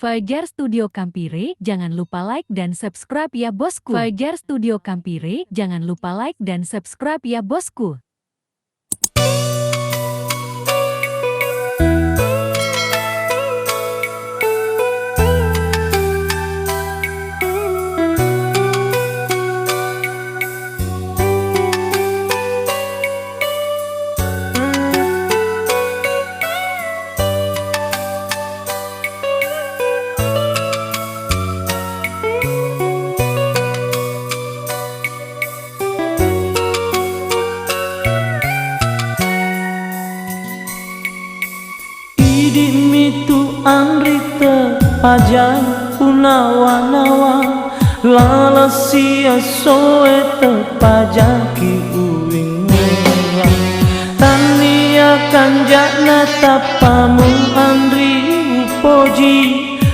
Fajar Studio Kampire, jangan lupa like dan subscribe ya bosku. Fajar Studio Kampire, jangan lupa like dan subscribe ya bosku. Dimitu andri terpajang punawa-nawa lalasia soe terpajaki uwing murah tania kanjana tapamu andri upoji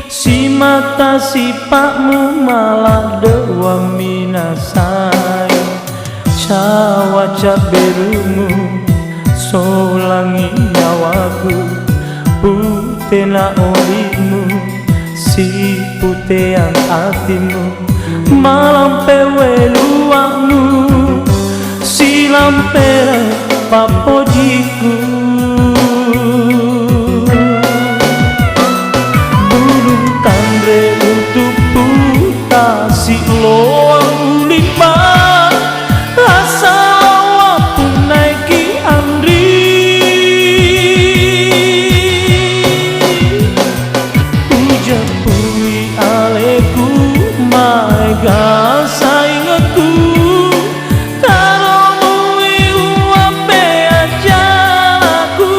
si mata sipakmu malah dewa minasai cawaca berumu solangi nyawaku putena olimu si putean hatimu malam pewe luangmu si lampere papojiku bulu tandre untuk putasi loang ulipan rasa wapun naiki andri saingatku taromui uape ajaku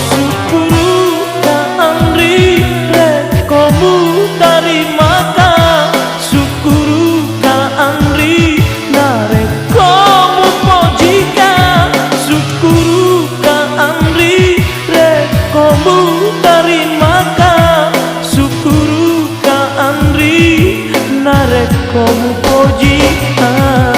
syukuru ka andri rekomu dari maka syukuru ka andri narekomu pojika syukuru ka andri rekomu dari maka syukuru ka andri narekomu pojikan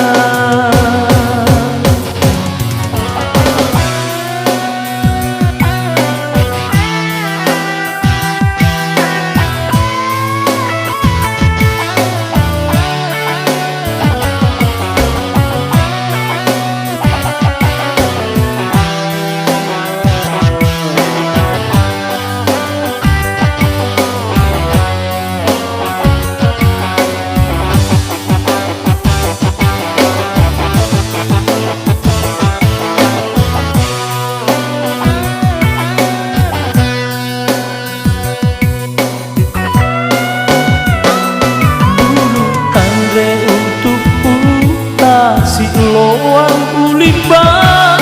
untuk putasi loang uliban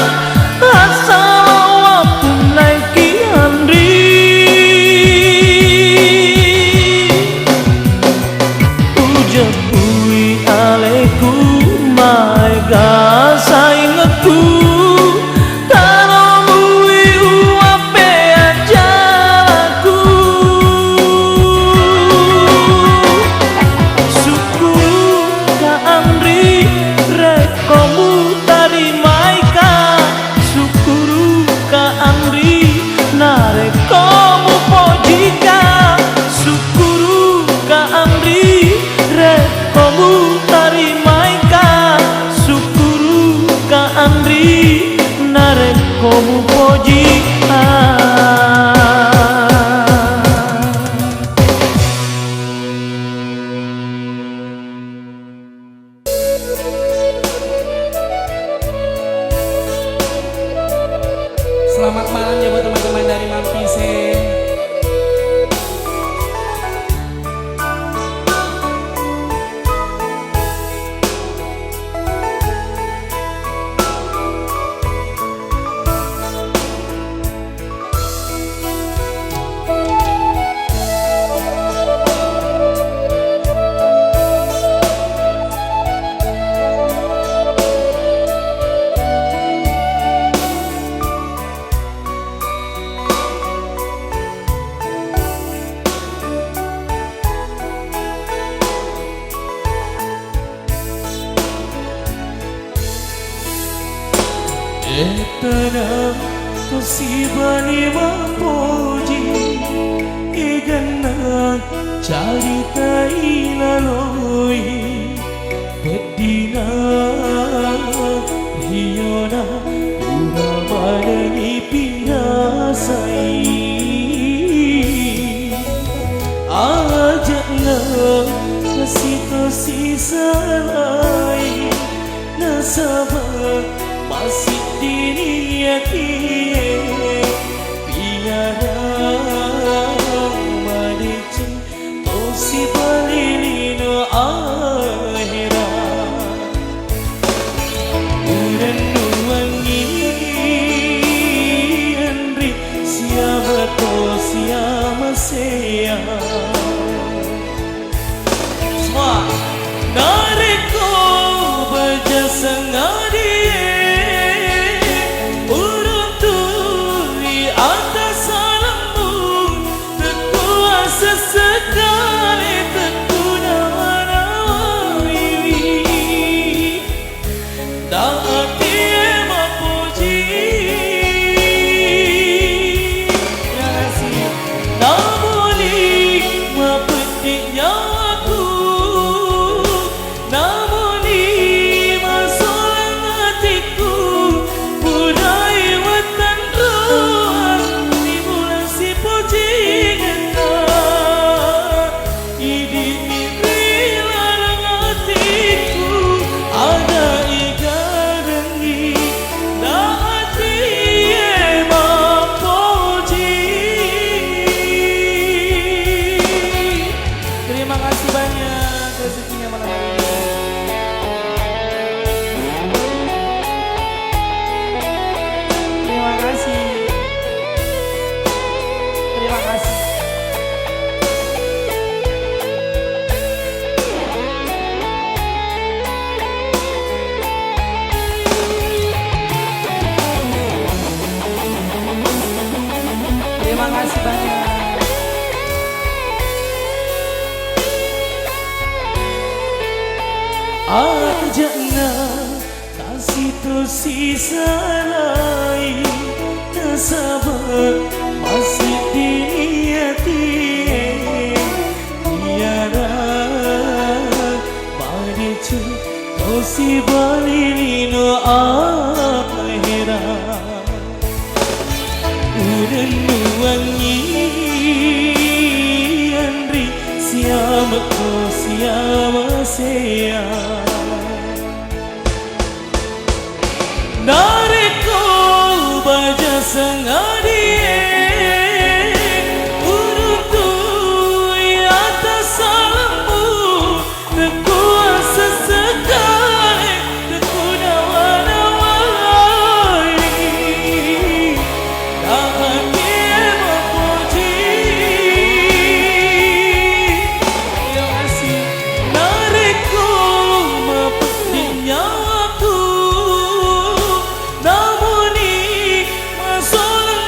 asa wapun naiki andri ujak kui aleku maega saingatku taromui uape ajaku andri rekomu tarimaika syukuru ka andri narekomu pojika syukuru ka andri rekomu tarimaika syukuru ka andri narekomu pojika. Selamat malam ya buat teman-teman dari Mampise. Etana tosibani sai ajakna kasih tersisa lain nasabah masih diniati biara madici tosi balilino akhirat urennuangi andri siapa to siapa saya semua nariko berjasa ngadie urun turi atas alammu terkuasa sekali terkuna nawawi tak dia memuji ya kasih namun lima petik nyawaku namun lima solang hatiku budai watan ruang di bulan si puji genta idi larang hatiku ada igarangi na hati memuji. Terima kasih banyak rezekinya malam hari ini. Terima kasih. Terima kasih. Terima kasih banyak. Ajakna kasih tersisa lain nasabah masih diniati tiada badicu tosi balilino akhirat urennuangi andri siapa ko siapa saya nariko berjasa ngadie urun turi atas alammu terkuasa sekali terkuna wanawali tak dia memuji ya kasih nariko mepetik nyawaku namun ni masalah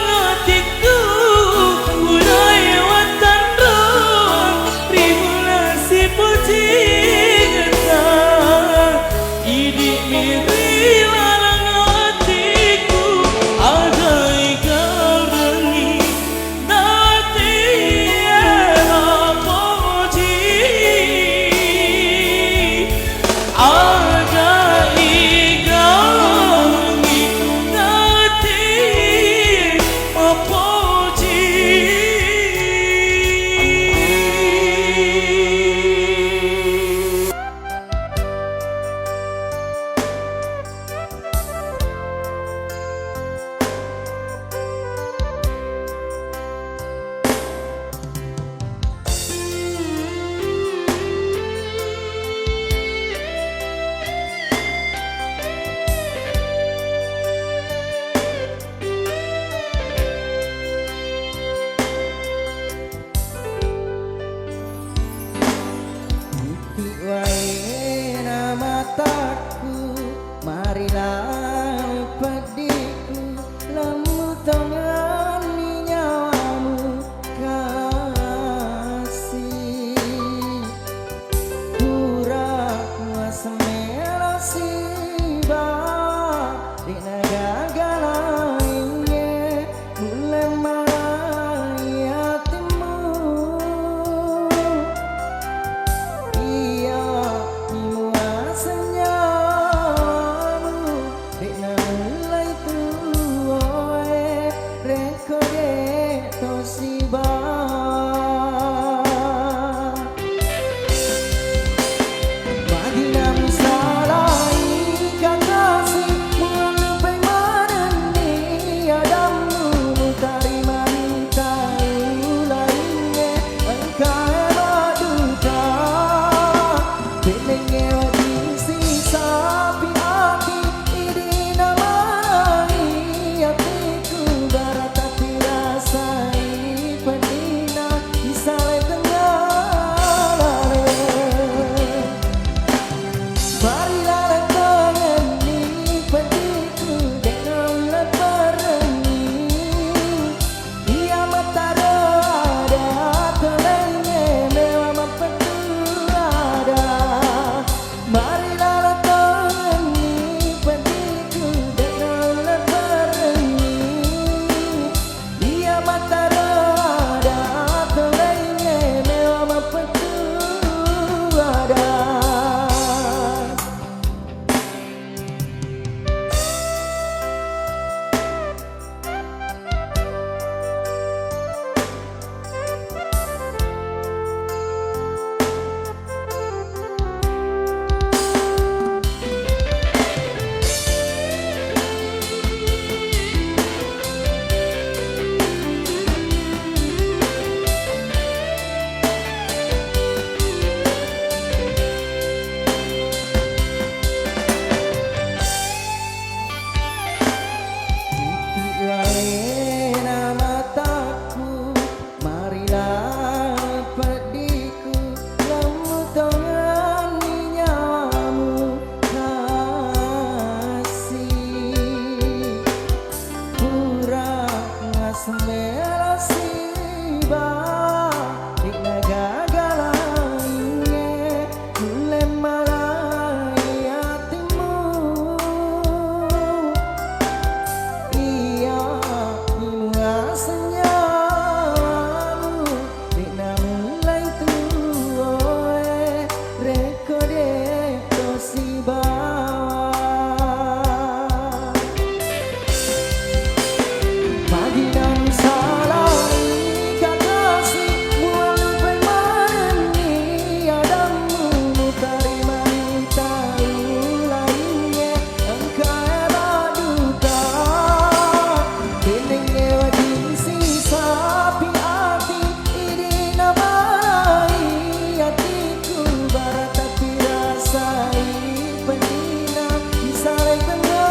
Rekode Toshiba Madinah misalai kakasih Menupai manani Adamu mutari manita Ulainnya engkau maduta Benenge wadisi sapi hati Ini namai hatiku Barat hati rasai Pendina Isale tengah Marilah rentangan ini petiku dengan leperengi Ia matara ada telenge mewah mempetu ada Marilah rentangan ini petiku dengan leperengi Ia matara ada telenge mewah mempetu ada Laena mataku, marilah pediku, lemu tangan nyawamu kasih. Pura ngasmela siba, dikna gagalannya, kulem malai hatimu. Iya, bunga senyawamu Dina mulai tuoe Rekode Toshiba Madinah misalai kakasih Mualupai manani Adamu mutari manita Ulainnya engkau maduta Benenge wadisi sapi hati Ini namai hatiku Barat hati rasai Pendina Isale tengah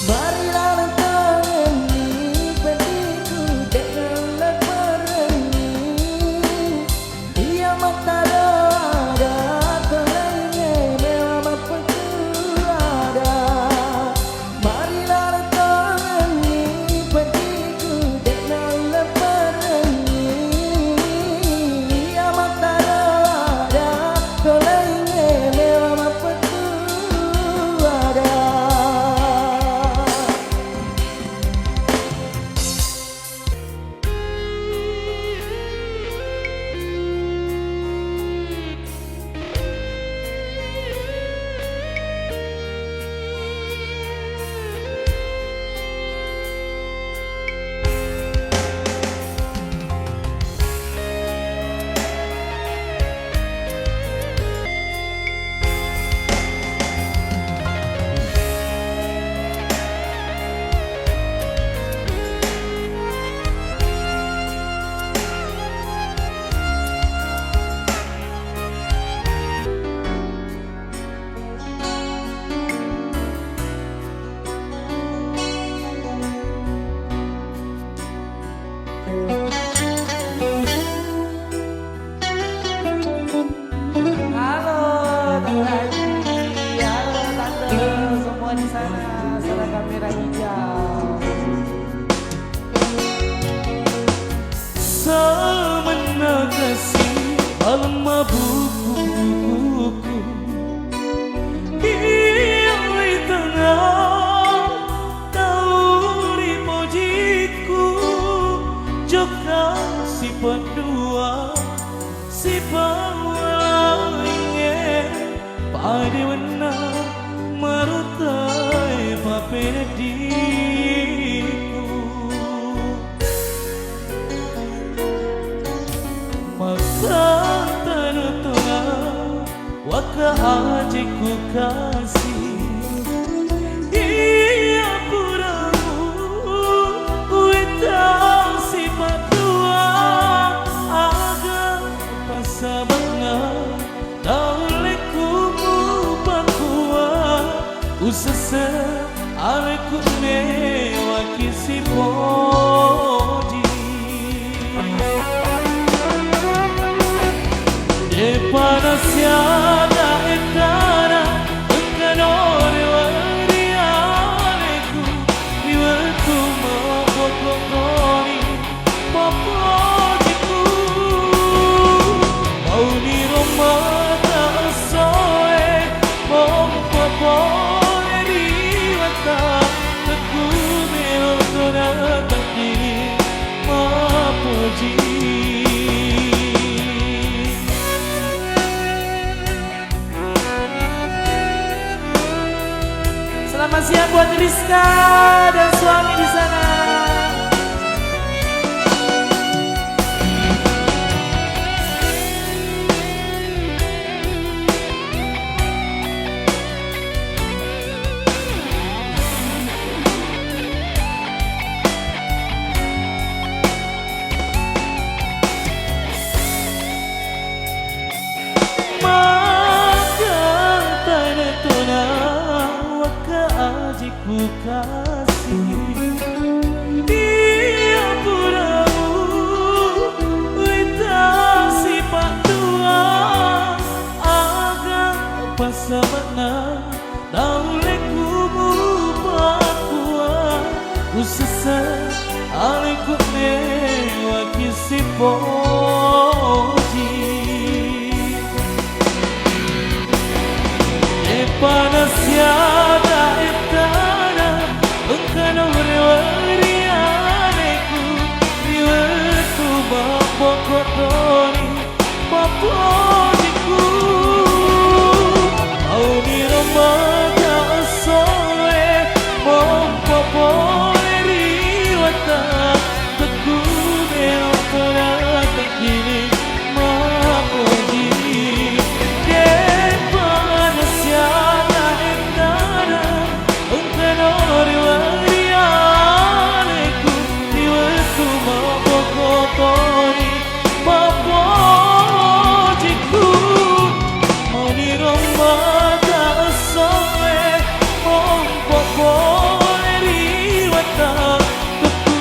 Marilah rentangan ini petiku dengan leperengi Ia matara ada telenge mewah mempetu ada Marilah rentangan ini petiku dengan leperengi Ia matara ada telenge mewah mempetu ada Halo Tante Haji, halo Tante semua di sana, seragam merah hijau. Samana kasih alma buku-buku Iai tengah tauri pojiku Joka si pendua si pawangnya Padi wana marutai pape diriku. Maka tentunya waka ajiku kasih ia puramu uitang sifat dua agar pasamangan dauleku bakua usese aleku mewaki si poji de panasya etara enkanore wari aleku iwatu mabokokoni mapojiku mau ni romata soe mompopone riwata teku melotona takini mapoji. Selamat siang buat Rizka dan suami di sana. Ajiku kasih dia puramu uitang sifat dua agar pasamana dauleku mubakua usesa aleku mewaki si poji de panasya kotori papojiku au ni romata soe mompopone riwata teku melotona takini mapoji de panasya etana enkanore wari aleku iwatu mabokotori papojiku mau ni romata soe mompopone riwata teku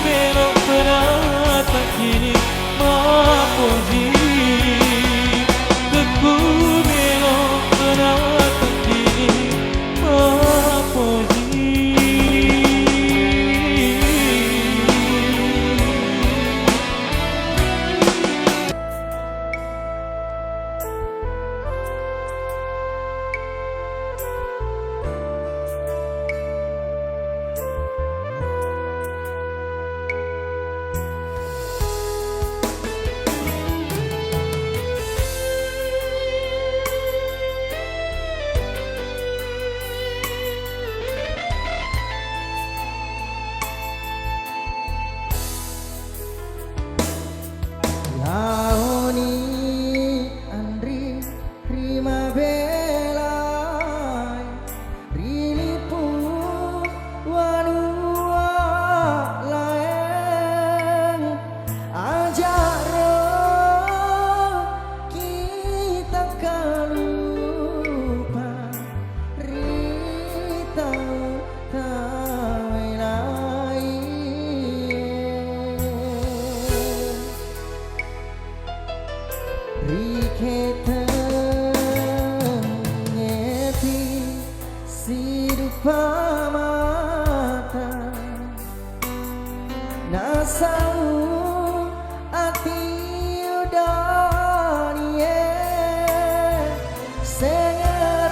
melotona takini mapoji teku melotona takini mapoji. Nasau ati udanie sengarang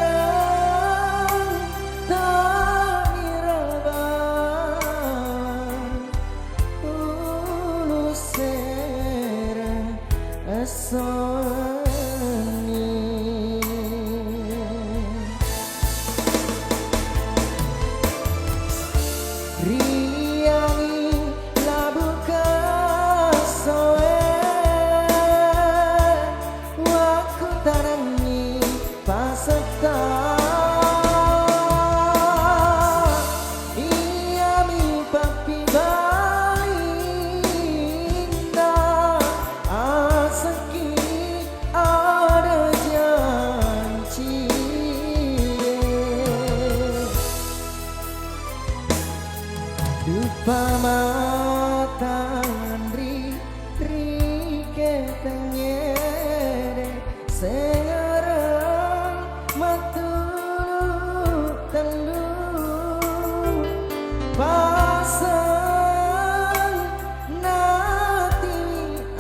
taniraban ulusera asoni Riangi labu kasoe waku tarangi paseta iya mi papi balinda asaki ada janji dupa matandri ketengere sengarang matulu telu pasang nati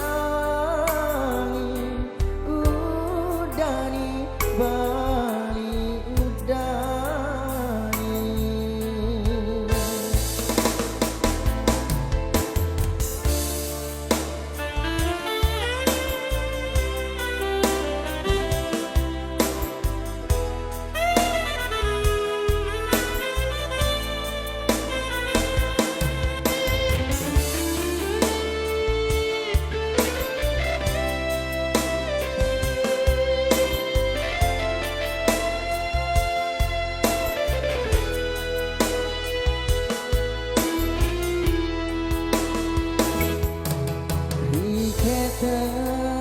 angin udani bali udani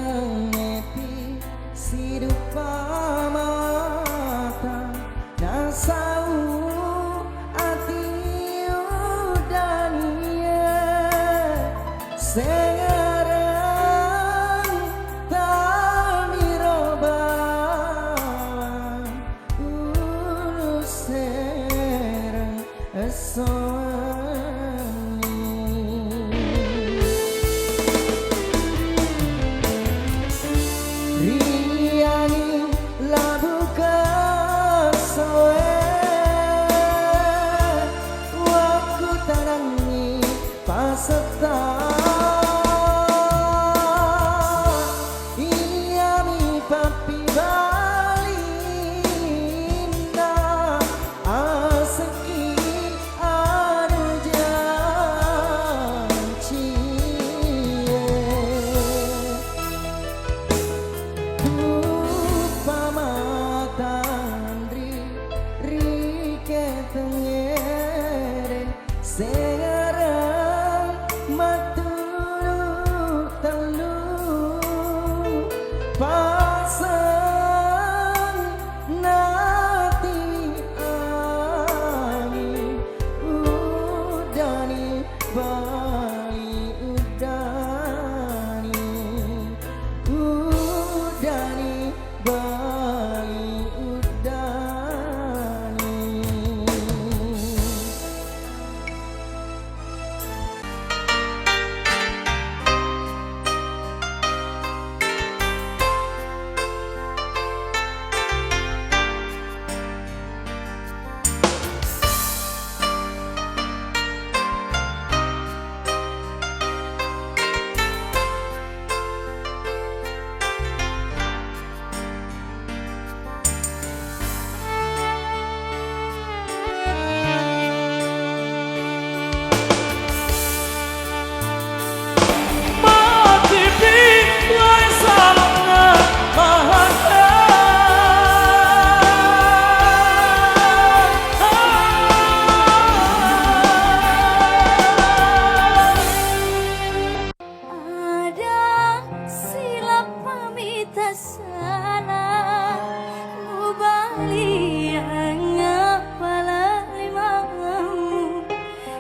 Ketengeti sidupa mata nasau ati udania sengarang tamiroban ulu serang Riangi labu kasoe waku tarangi paseta iya mi papi balinda aseki ada janji ketengere sengarang matulu telu pasang nati angin udani bali udani udani bali udani Mati pintai salahnya bahagia Ada silap pamita salah Mubali yang ngapala limamu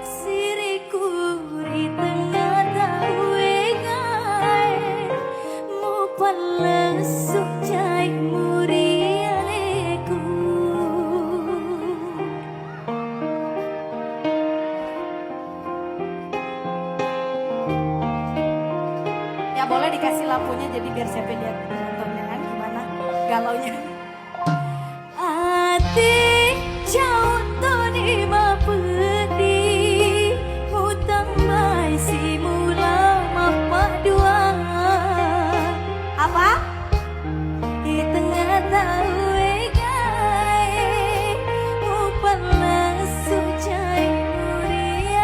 Siriku di tengah tawe gai Mupalesuk cai muri aleku Ya boleh dikasih lampunya jadi biar siapa lihat nontonnya kan gimana galaunya. Ati jauh tuh di mapedi hutang mai si mula mapa dua apa di tengah tahu gai upah langsung cai muria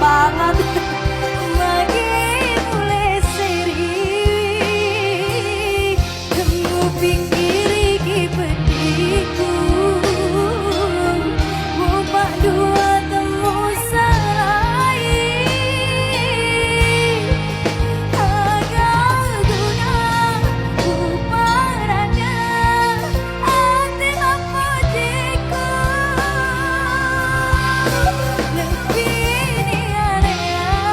banget. Bagi mulai seri, kamu pikir iki petiku, bupak dua temu sarai, agak guna buparada, hati apa diku, lebih ni area.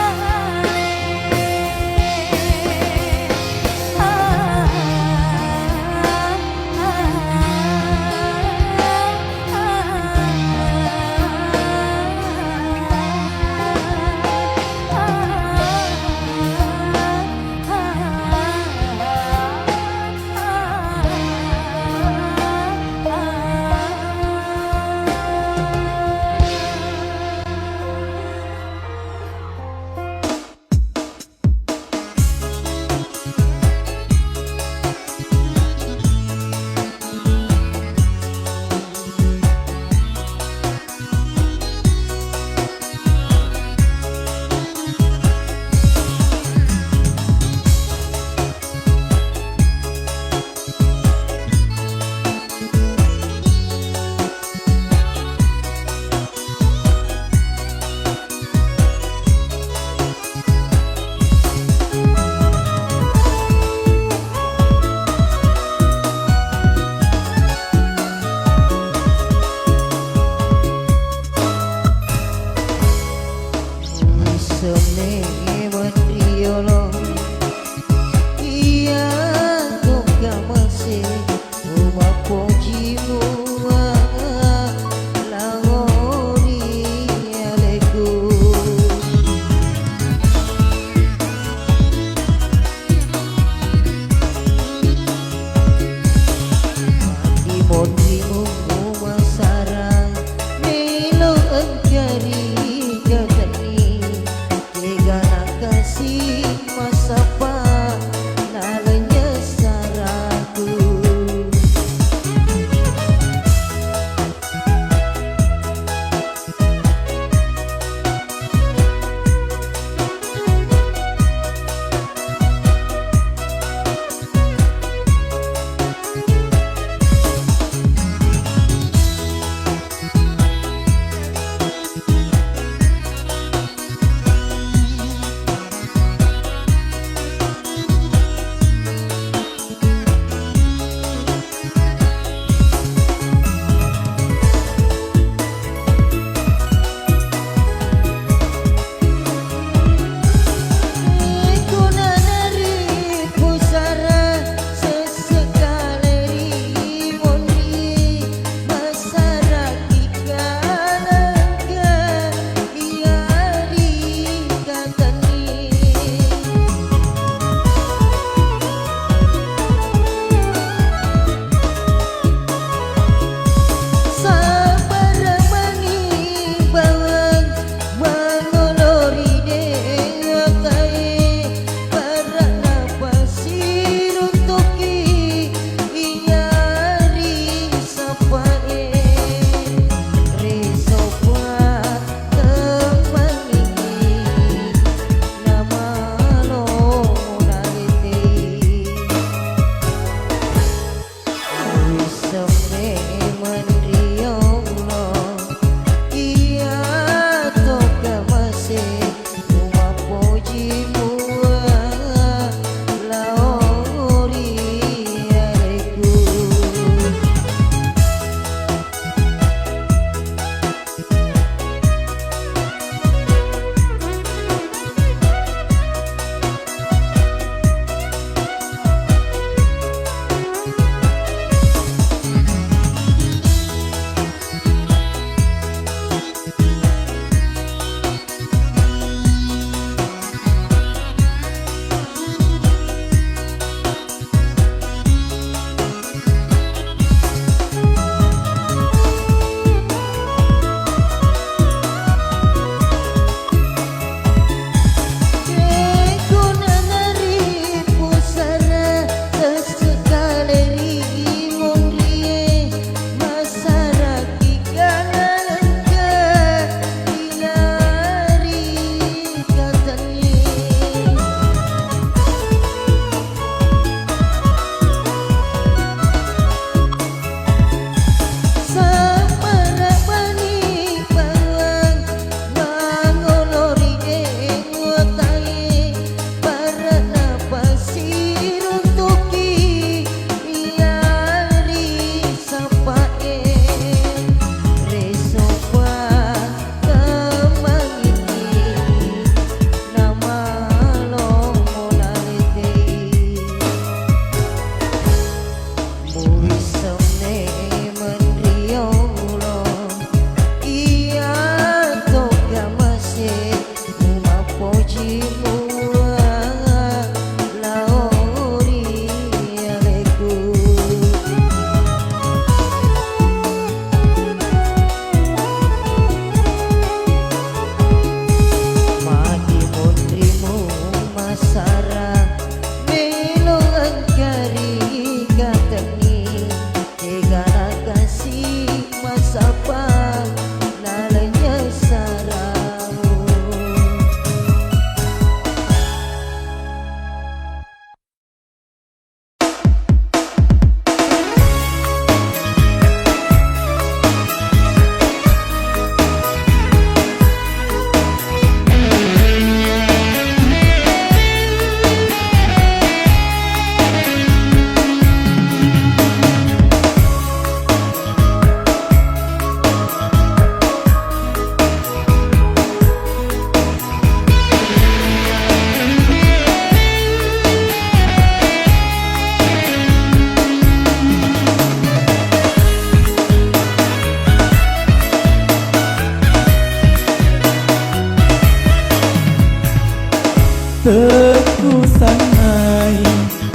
Teku sanai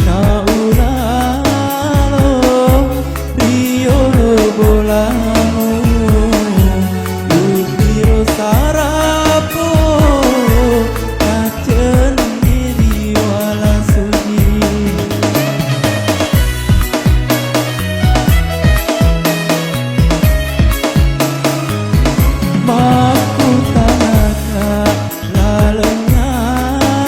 na ulalo Rio bolamu Lutiro sarapo Kacen diri wala sunyi Maku tanaka lalengati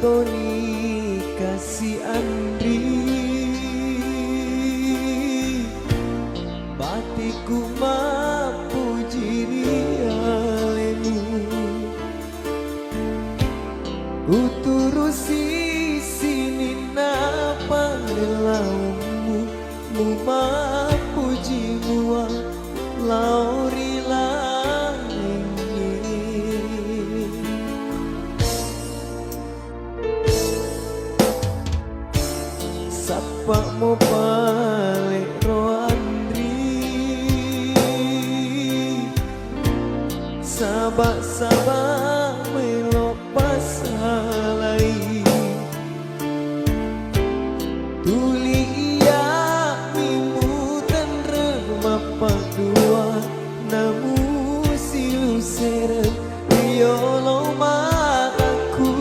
lakoni kasih Andri, batiku mapuji rialemu, uturusi sini napa relaumu, mu mapuji mua lauri sapa mo balik Roandri, sabak-sabak melopas salai, tuli iya mimu dan remapa dua, namu silu seret riolo mataku,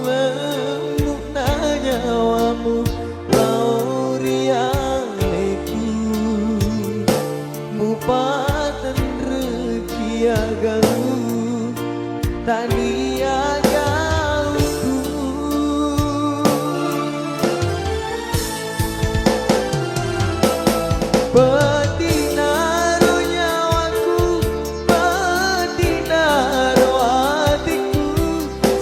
lemuk nanyawamu laurialeku, mupatan rekiagamu taniagauku, pedinaro nyawaku, pedinaro hatiku,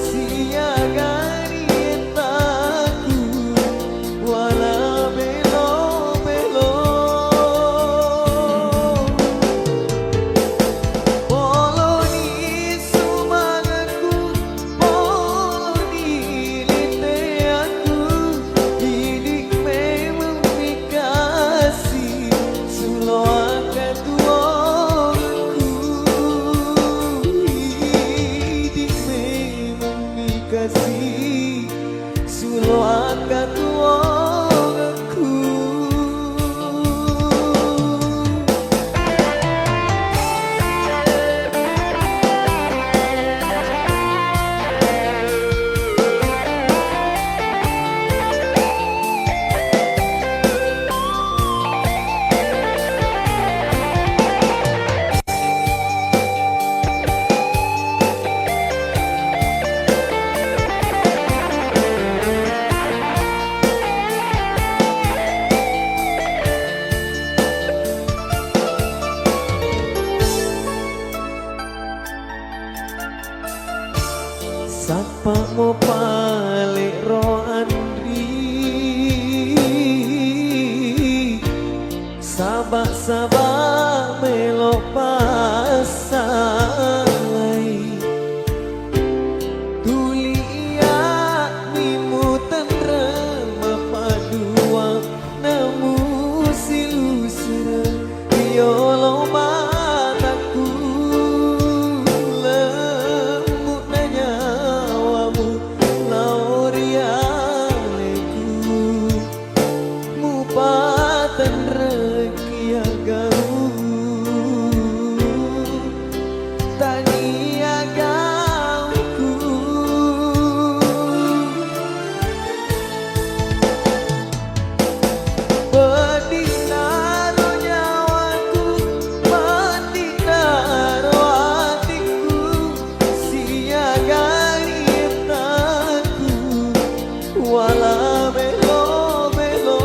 siagani entaku, wala belo-belo, polo ni sumanganku, polo ni linteanku, hidik memang dikasih, sulo akan tuangku, hidik memang dikasih, sulo akan tuangku. Sapa mo balik Roandri, sabak-sabak melopas salai, tuli iya mimu tenrem apa dua, namu silu seret riolo mataku, lemuk nanyawamu laurialeku, mupatan rekiagamu taniagauku, pedinaro nyawaku, pedinaro hatiku, siagani entaku, wala belo-belo,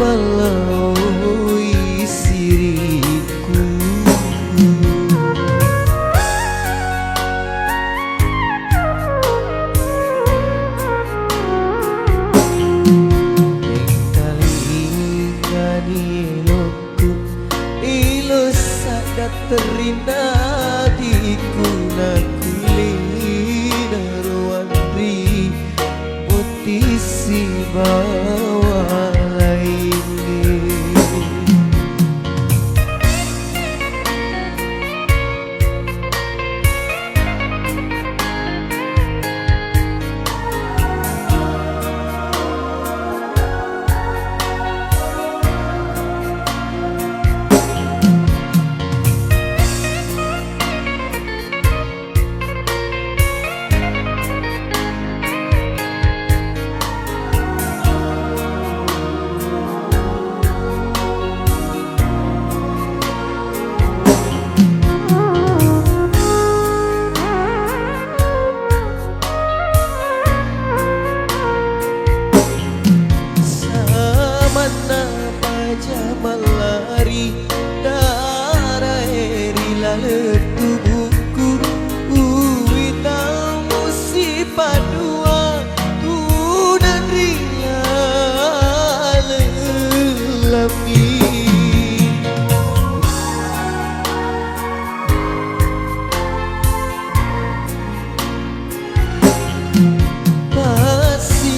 palaui siriku. Terina diku nakulina ruandri mutisi bawa laini. Malari darah eri tubuhku wita musibah dua dan rila lelami. Masih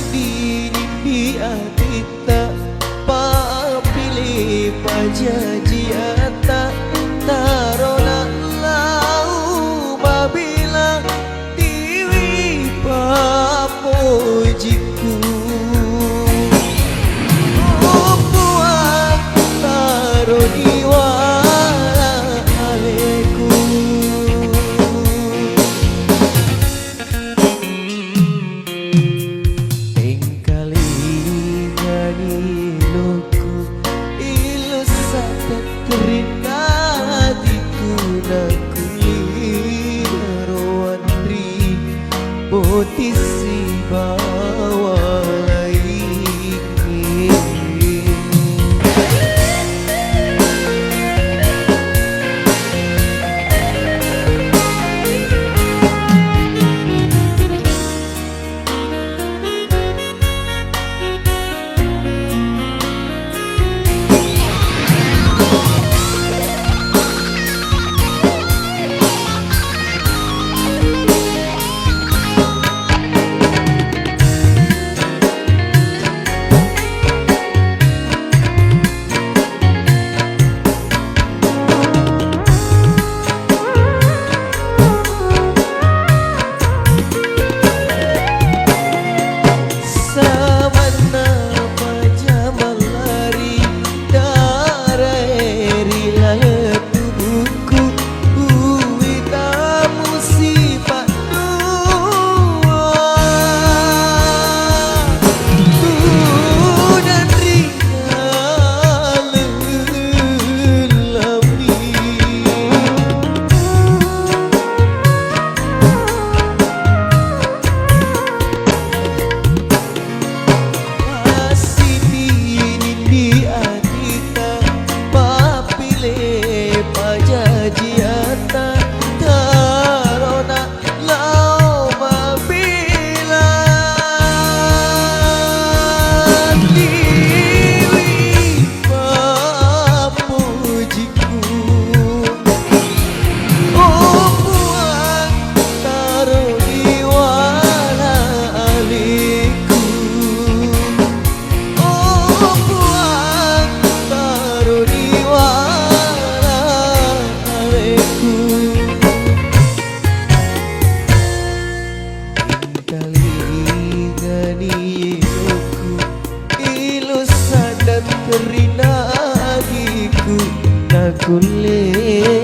di adita pajaji ata tarona lau babila tiwi papojiku. Puan taroni wala aleku. Engkali ngani loku terina diku nakulina ruandri potisi bawa laini. Terina diku nakulina